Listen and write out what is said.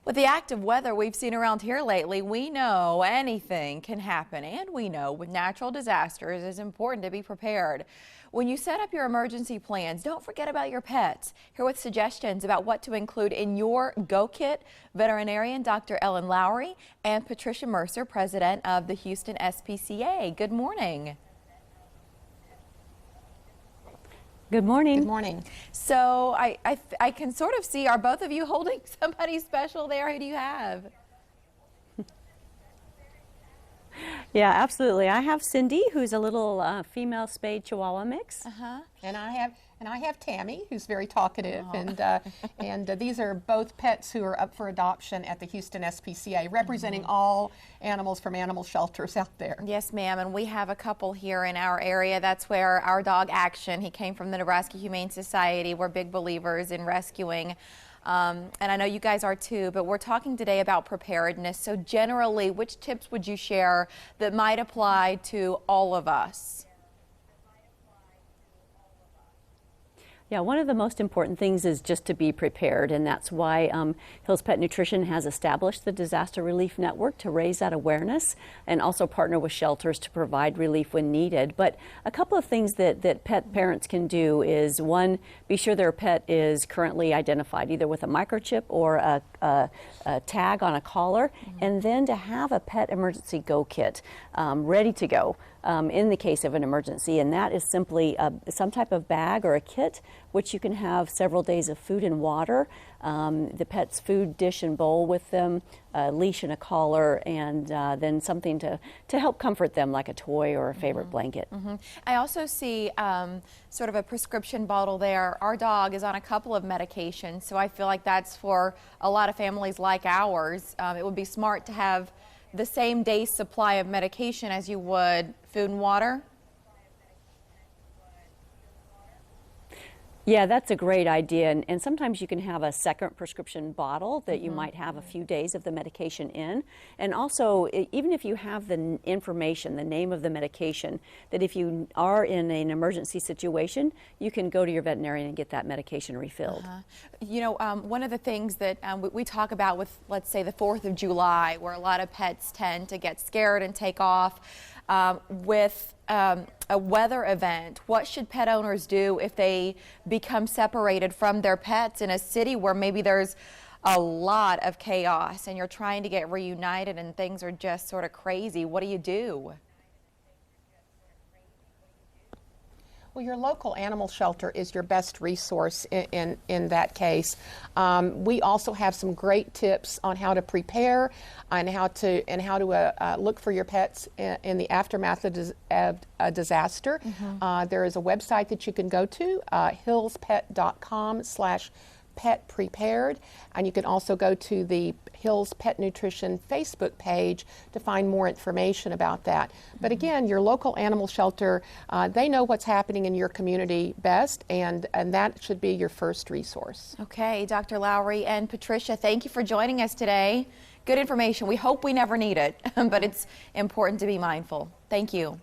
With the active weather we've seen around here lately, we know anything can happen, and we know with natural disasters it's important to be prepared. When you set up your emergency plans, don't forget about your pets. Here with suggestions about what to include in your Go Kit, Veterinarian Dr. Lowery and Patricia Mercer, president of the Houston SPCA. Good morning. Good morning. Good morning. So I can sort of see, are both of you holding somebody special there? Who do you have? Yeah, absolutely. I have Cindy, who's a little female spayed Chihuahua mix. And I have Tammy, who's very talkative, and these are both pets who are up for adoption at the Houston SPCA, representing all animals from animal shelters out there. Yes, ma'am, and we have a couple here in our area. That's where our dog Action, he came from the Nebraska Humane Society. We're big believers in rescuing. And I know you guys are too, but we're talking today about preparedness. So generally, which tips would you share that might apply to all of us? Yeah, one of the most important things is just to be prepared, and that's why Hills Pet Nutrition has established the Disaster Relief Network to raise that awareness and also partner with shelters to provide relief when needed. But a couple of things that pet parents can do is, one, be sure their pet is currently identified, either with a microchip or a tag on a collar, and then to have a pet emergency go kit ready to go. In the case of an emergency, and that is simply some type of bag or a kit which you can have several days of food and water, the pet's food dish and bowl with them, a leash and a collar, and then something to help comfort them, like a toy or a favorite blanket. I also see sort of a prescription bottle there. Our dog is on a couple of medications, so I feel like that's for a lot of families like ours. It would be smart to have the same day's supply of medication as you would food and water? Yeah, that's a great idea, and sometimes you can have a second prescription bottle that you might have a few days of the medication in. And also, even if you have the information, the name of the medication, that if you are in an emergency situation, you can go to your veterinarian and get that medication refilled. You know, one of the things that we talk about with, let's say, the 4th of July, where a lot of pets tend to get scared and take off, with a weather event, what should pet owners do if they become separated from their pets in a city where maybe there's a lot of chaos and you're trying to get reunited and things are just sort of crazy? What do you do? Well, your local animal shelter is your best resource in that case. We also have some great tips on how to prepare and how to look for your pets in the aftermath of a disaster. There is a website that you can go to, hillspet.com/pet prepared, and you can also go to the Hills Pet Nutrition Facebook page to find more information about that. But again, your local animal shelter, they know what's happening in your community best, and that should be your first resource. Okay, Dr. Lowery and Patricia, thank you for joining us today. Good information. We hope we never need it, but it's important to be mindful. Thank you.